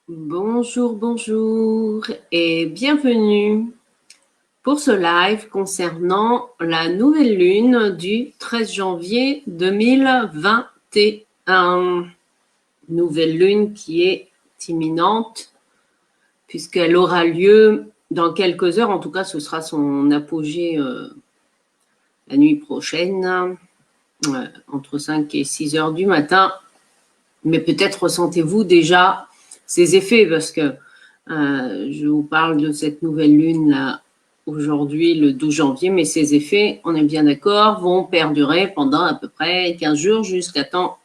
Bonjour, bonjour et bienvenue pour ce live concernant la nouvelle lune du 13 janvier 2021. Nouvelle lune qui est imminente puisqu'elle aura lieu dans quelques heures. En tout cas, ce sera son apogée la nuit prochaine, entre 5 et 6 heures du matin. Mais peut-être ressentez-vous déjà ces effets parce que je vous parle de cette nouvelle lune là aujourd'hui, le 12 janvier, mais ces effets, on est bien d'accord, vont perdurer pendant à peu près 15 jours jusqu'à temps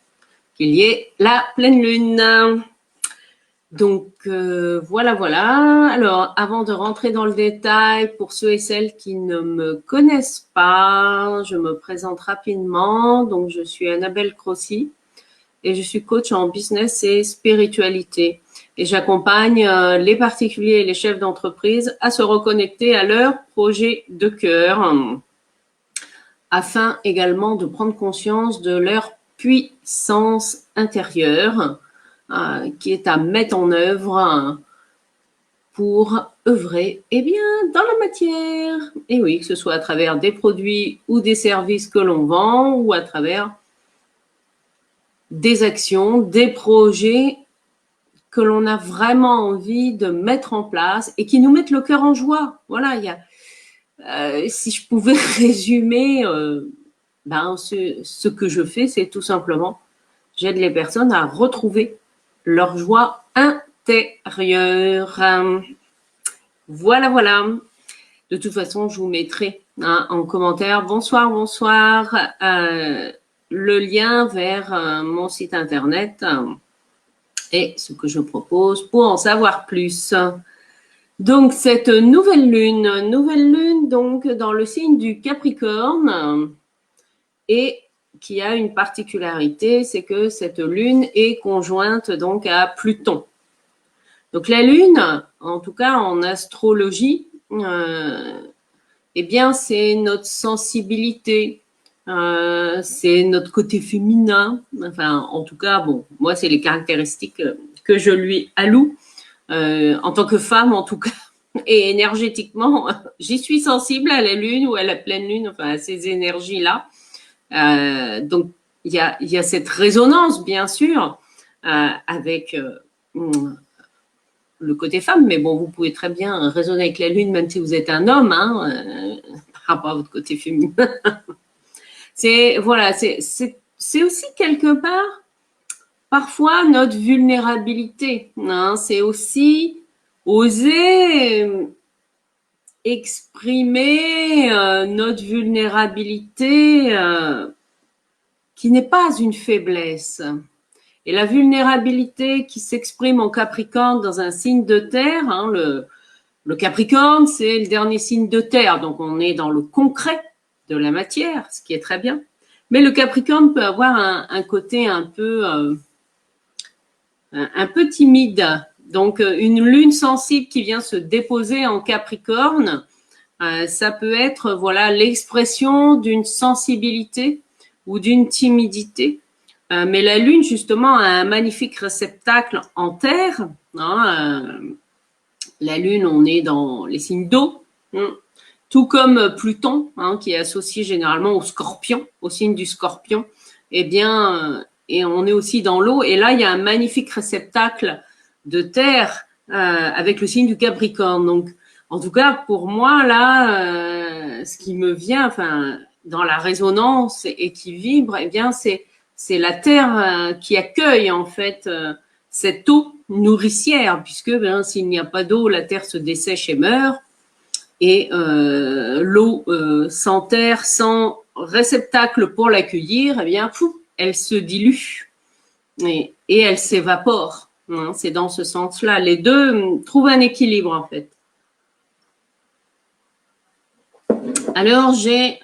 qu'il y ait la pleine lune. Donc voilà. Alors avant de rentrer dans le détail, pour ceux et celles qui ne me connaissent pas, je me présente rapidement. Donc je suis Annabelle Crossi et je suis coach en business et spiritualité. Et j'accompagne les particuliers et les chefs d'entreprise à se reconnecter à leur projet de cœur, afin également de prendre conscience de leur puissance intérieure qui est à mettre en œuvre pour œuvrer dans la matière. Et oui, que ce soit à travers des produits ou des services que l'on vend ou à travers des actions, des projets que l'on a vraiment envie de mettre en place et qui nous mettent le cœur en joie. Voilà, si je pouvais résumer ce que je fais, c'est tout simplement, j'aide les personnes à retrouver leur joie intérieure. Voilà. De toute façon, je vous mettrai en commentaire, bonsoir, le lien vers mon site internet et ce que je propose pour en savoir plus. Donc, cette nouvelle lune donc dans le signe du Capricorne et qui a une particularité, c'est que cette lune est conjointe donc à Pluton. Donc, la lune, en tout cas en astrologie, c'est notre sensibilité, c'est notre côté féminin. Enfin, en tout cas, moi, c'est les caractéristiques que je lui alloue en tant que femme, en tout cas. Et énergétiquement, j'y suis sensible à la lune ou à la pleine lune, enfin à ces énergies-là. Donc, il y a cette résonance, bien sûr, avec le côté femme, mais bon, vous pouvez très bien raisonner avec la lune, même si vous êtes un homme, par rapport à votre côté féminin. C'est aussi quelque part, parfois, notre vulnérabilité. C'est aussi oser exprimer notre vulnérabilité qui n'est pas une faiblesse. Et la vulnérabilité qui s'exprime en Capricorne dans un signe de terre, le Capricorne, c'est le dernier signe de terre, donc on est dans le concret de la matière, ce qui est très bien. Mais le Capricorne peut avoir un côté un peu timide. Donc une lune sensible qui vient se déposer en Capricorne, ça peut être l'expression d'une sensibilité ou d'une timidité. Mais la lune justement a un magnifique réceptacle en terre. La lune, on est dans les signes d'eau, tout comme Pluton, qui est associé généralement au scorpion, au signe du scorpion. Et on est aussi dans l'eau. Et là, il y a un magnifique réceptacle de terre avec le signe du Capricorne. Donc, en tout cas, pour moi, là, ce qui me vient, dans la résonance et qui vibre, c'est la terre qui accueille en fait cette eau nourricière, puisque s'il n'y a pas d'eau, la terre se dessèche et meurt. Et l'eau sans terre, sans réceptacle pour l'accueillir, elle se dilue et elle s'évapore. C'est dans ce sens-là. Les deux trouvent un équilibre en fait. Alors, j'ai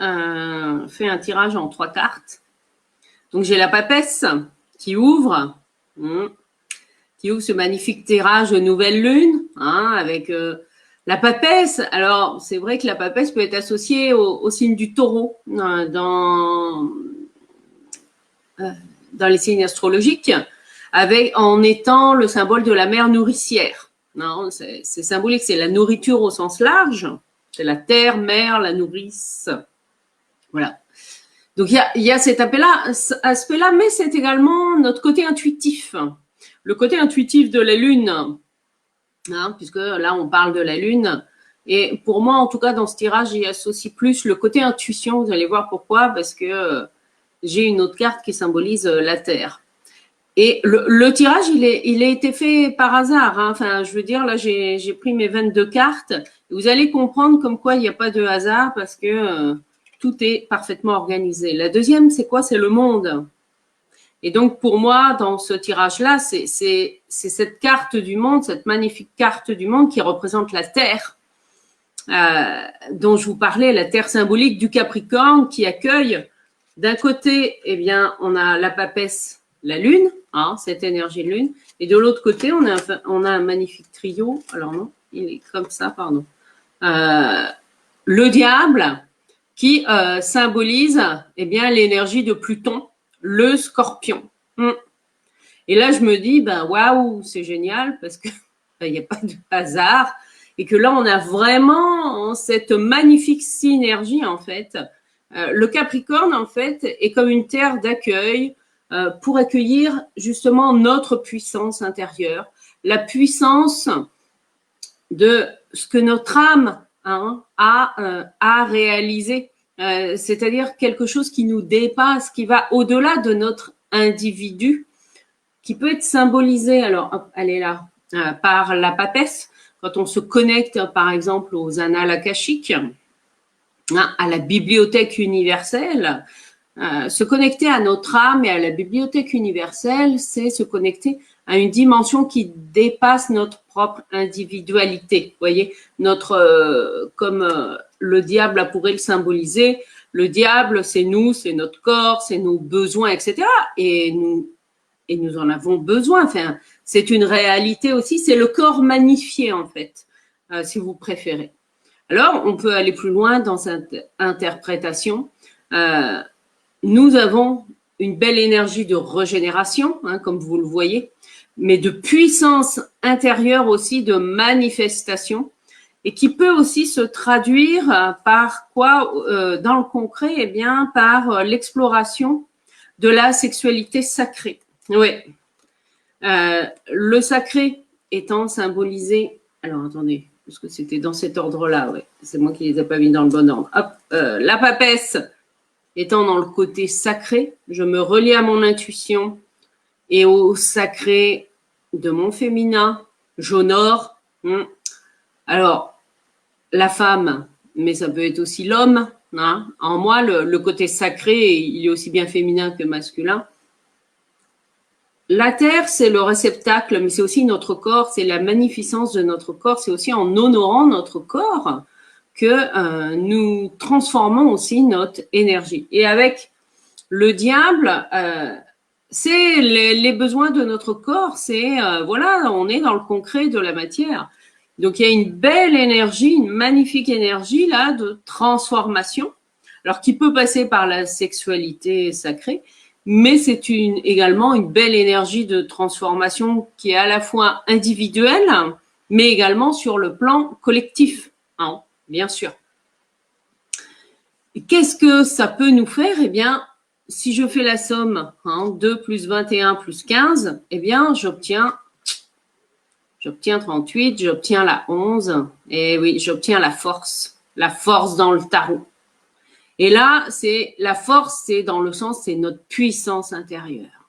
fait un tirage en 3 cartes. Donc, j'ai la papesse qui ouvre ce magnifique tirage de nouvelle lune, avec la papesse. Alors, c'est vrai que la papesse peut être associée au signe du taureau dans les signes astrologiques. en étant le symbole de la mère nourricière. Non, c'est symbolique, c'est la nourriture au sens large, c'est la terre, mère, la nourrice. Voilà. Donc il y a cet aspect-là, mais c'est également notre côté intuitif. Le côté intuitif de la Lune, hein, puisque là on parle de la Lune. Et pour moi, en tout cas, dans ce tirage, j'y associe plus le côté intuition. Vous allez voir pourquoi, parce que j'ai une autre carte qui symbolise la Terre. Et le tirage, il a été fait par hasard. Hein. Enfin, je veux dire, là, j'ai pris mes 22 cartes. Vous allez comprendre comme quoi il n'y a pas de hasard parce que tout est parfaitement organisé. La deuxième, c'est quoi? C'est le monde. Et donc, pour moi, dans ce tirage-là, c'est cette carte du monde, cette magnifique carte du monde qui représente la Terre, dont je vous parlais, la Terre symbolique du Capricorne qui accueille, d'un côté, eh bien, on a la papesse, la Lune, hein, cette énergie de Lune, et de l'autre côté, on a un magnifique trio, alors non, il est comme ça, pardon, le diable qui symbolise eh bien l'énergie de Pluton, le Scorpion. Et là, je me dis, ben waouh, c'est génial parce que il n'y a pas de hasard et que là, on a vraiment cette magnifique synergie en fait. Le Capricorne en fait est comme une terre d'accueil pour accueillir justement notre puissance intérieure, la puissance de ce que notre âme a réalisé. C'est-à-dire quelque chose qui nous dépasse, qui va au-delà de notre individu, qui peut être symbolisé, alors hop, elle est là, par la papesse, quand on se connecte par exemple aux annales akashiques, à la bibliothèque universelle. Se connecter à notre âme et à la bibliothèque universelle, c'est se connecter à une dimension qui dépasse notre propre individualité. Vous voyez, comme le diable pourrait le symboliser, le diable, c'est nous, c'est notre corps, c'est nos besoins, etc. Et nous en avons besoin. Enfin, c'est une réalité aussi. C'est le corps magnifié, en fait, si vous préférez. Alors, on peut aller plus loin dans cette interprétation. Nous avons une belle énergie de régénération, hein, comme vous le voyez, mais de puissance intérieure aussi, de manifestation, et qui peut aussi se traduire par quoi, dans le concret, eh bien, par l'exploration de la sexualité sacrée. Oui. Le sacré étant symbolisé. Alors, attendez, parce que c'était dans cet ordre-là, ouais. C'est moi qui les ai pas mis dans le bon ordre. Hop, la papesse étant dans le côté sacré, je me relie à mon intuition et au sacré de mon féminin, j'honore. Alors, la femme, mais ça peut être aussi l'homme. Hein. En moi, le côté sacré, il est aussi bien féminin que masculin. La terre, c'est le réceptacle, mais c'est aussi notre corps, c'est la magnificence de notre corps, c'est aussi en honorant notre corps que nous transformons aussi notre énergie. Et avec le diable, c'est les besoins de notre corps, c'est voilà, on est dans le concret de la matière. Donc il y a une belle énergie, une magnifique énergie là de transformation, alors qui peut passer par la sexualité sacrée, mais c'est également une belle énergie de transformation qui est à la fois individuelle, mais également sur le plan collectif, hein, bien sûr. Qu'est-ce que ça peut nous faire? Eh bien, si je fais la somme, 2 plus 21 plus 15, eh bien, j'obtiens 38, j'obtiens la 11, et oui, j'obtiens la force dans le tarot. Et là, c'est la force, c'est dans le sens, c'est notre puissance intérieure.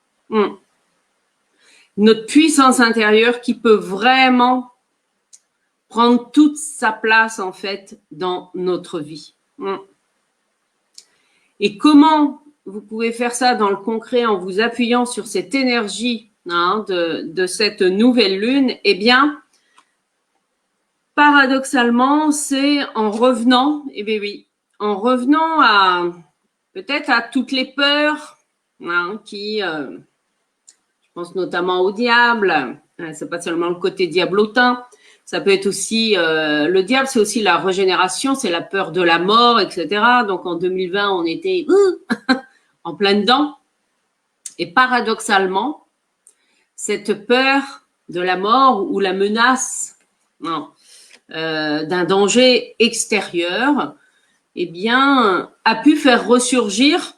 Notre puissance intérieure qui peut vraiment prendre toute sa place, en fait, dans notre vie. Et comment vous pouvez faire ça dans le concret en vous appuyant sur cette énergie de cette nouvelle lune? Eh bien, paradoxalement, c'est en revenant, eh bien oui, en revenant à peut-être à toutes les peurs qui, je pense notamment au diable, c'est pas seulement le côté diablotin, ça peut être aussi, le diable, c'est aussi la régénération, c'est la peur de la mort, etc. Donc en 2020, on était en plein dedans. Et paradoxalement, cette peur de la mort ou la menace d'un danger extérieur, eh bien, a pu faire ressurgir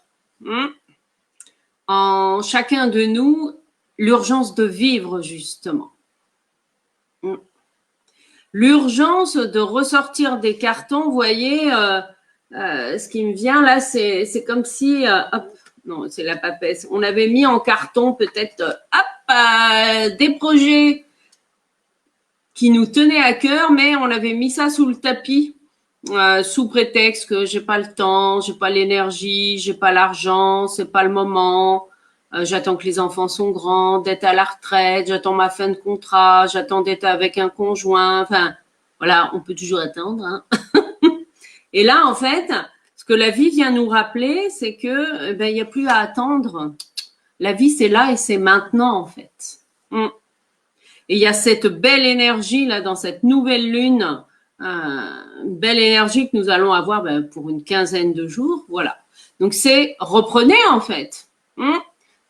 en chacun de nous l'urgence de vivre, justement. L'urgence de ressortir des cartons, vous voyez, ce qui me vient là, c'est comme si, hop, non, c'est la papesse, on avait mis en carton peut-être, des projets qui nous tenaient à cœur, mais on avait mis ça sous le tapis, sous prétexte que j'ai pas le temps, j'ai pas l'énergie, j'ai pas l'argent, c'est pas le moment. J'attends que les enfants sont grands, d'être à la retraite, j'attends ma fin de contrat, j'attends d'être avec un conjoint. Enfin, voilà, on peut toujours attendre. Hein. Et là, en fait, ce que la vie vient nous rappeler, c'est que il n'y a plus à attendre. La vie, c'est là et c'est maintenant, en fait. Et il y a cette belle énergie là dans cette nouvelle lune, belle énergie que nous allons avoir pour une quinzaine de jours. Voilà. Donc c'est reprenez en fait.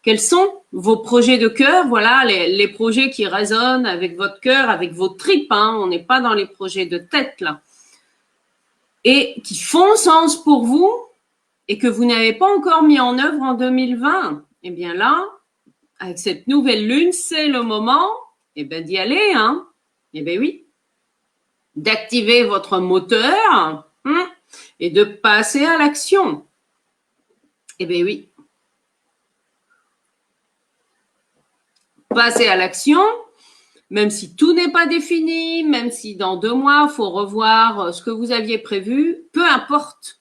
Quels sont vos projets de cœur? Voilà, les projets qui résonnent avec votre cœur, avec vos tripes. On n'est pas dans les projets de tête là. Et qui font sens pour vous et que vous n'avez pas encore mis en œuvre en 2020. Eh bien là, avec cette nouvelle lune, c'est le moment d'y aller. Eh bien oui. D'activer votre moteur et de passer à l'action. Eh bien oui. Passer à l'action, même si tout n'est pas défini, même si dans 2 mois, il faut revoir ce que vous aviez prévu, peu importe.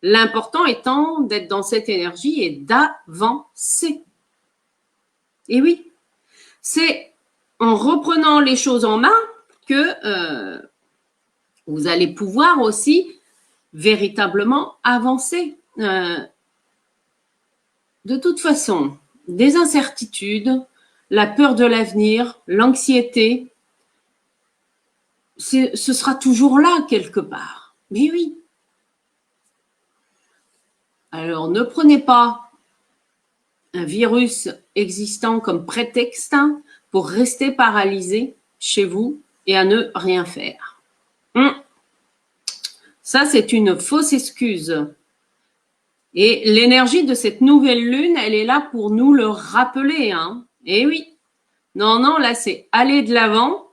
L'important étant d'être dans cette énergie et d'avancer. Et oui, c'est en reprenant les choses en main que vous allez pouvoir aussi véritablement avancer. De toute façon, des incertitudes, la peur de l'avenir, l'anxiété, ce sera toujours là quelque part. Mais oui. Alors, ne prenez pas un virus existant comme prétexte pour rester paralysé chez vous et à ne rien faire. Ça, c'est une fausse excuse. Et l'énergie de cette nouvelle lune, elle est là pour nous le rappeler. Et oui. Non, là, c'est aller de l'avant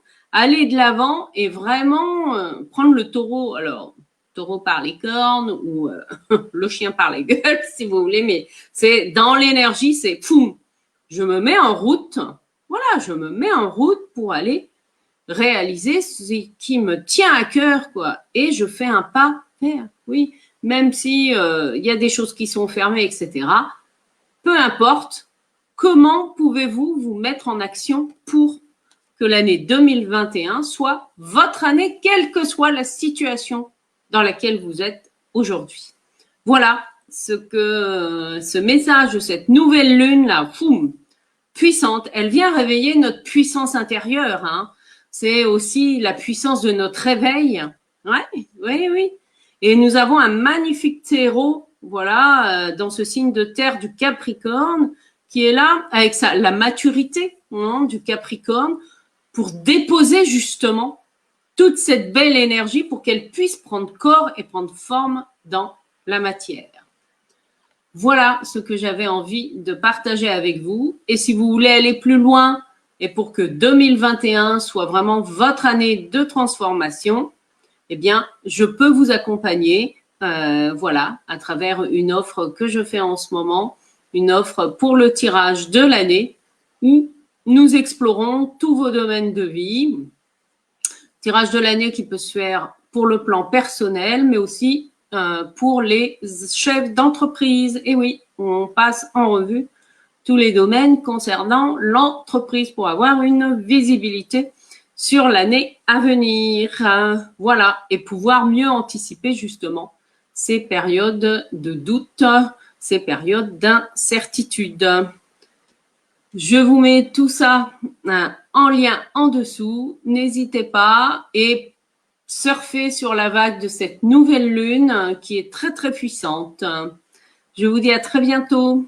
et vraiment prendre le taureau. Alors, taureau par les cornes ou le chien par les gueules, si vous voulez, mais c'est dans l'énergie, c'est poum, je me mets en route. Voilà, je me mets en route pour aller réaliser ce qui me tient à cœur, quoi. Et je fais un pas vers, oui, même si y a des choses qui sont fermées, etc. Peu importe, comment pouvez-vous vous mettre en action pour que l'année 2021 soit votre année, quelle que soit la situation dans laquelle vous êtes aujourd'hui. Voilà ce message de cette nouvelle lune là, puissante, elle vient réveiller notre puissance intérieure. C'est aussi la puissance de notre réveil. Oui. Et nous avons un magnifique terreau, voilà, dans ce signe de terre du Capricorne, qui est là avec la maturité du Capricorne pour déposer justement toute cette belle énergie pour qu'elle puisse prendre corps et prendre forme dans la matière. Voilà ce que j'avais envie de partager avec vous. Et si vous voulez aller plus loin et pour que 2021 soit vraiment votre année de transformation, eh bien, je peux vous accompagner, voilà, à travers une offre que je fais en ce moment, une offre pour le tirage de l'année où nous explorons tous vos domaines de vie. Tirage de l'année qui peut se faire pour le plan personnel, mais aussi pour les chefs d'entreprise. Et oui, on passe en revue tous les domaines concernant l'entreprise pour avoir une visibilité sur l'année à venir. Voilà, et pouvoir mieux anticiper justement ces périodes de doute, ces périodes d'incertitude. Je vous mets tout ça en lien en dessous. N'hésitez pas et surfez sur la vague de cette nouvelle lune qui est très très puissante. Je vous dis à très bientôt.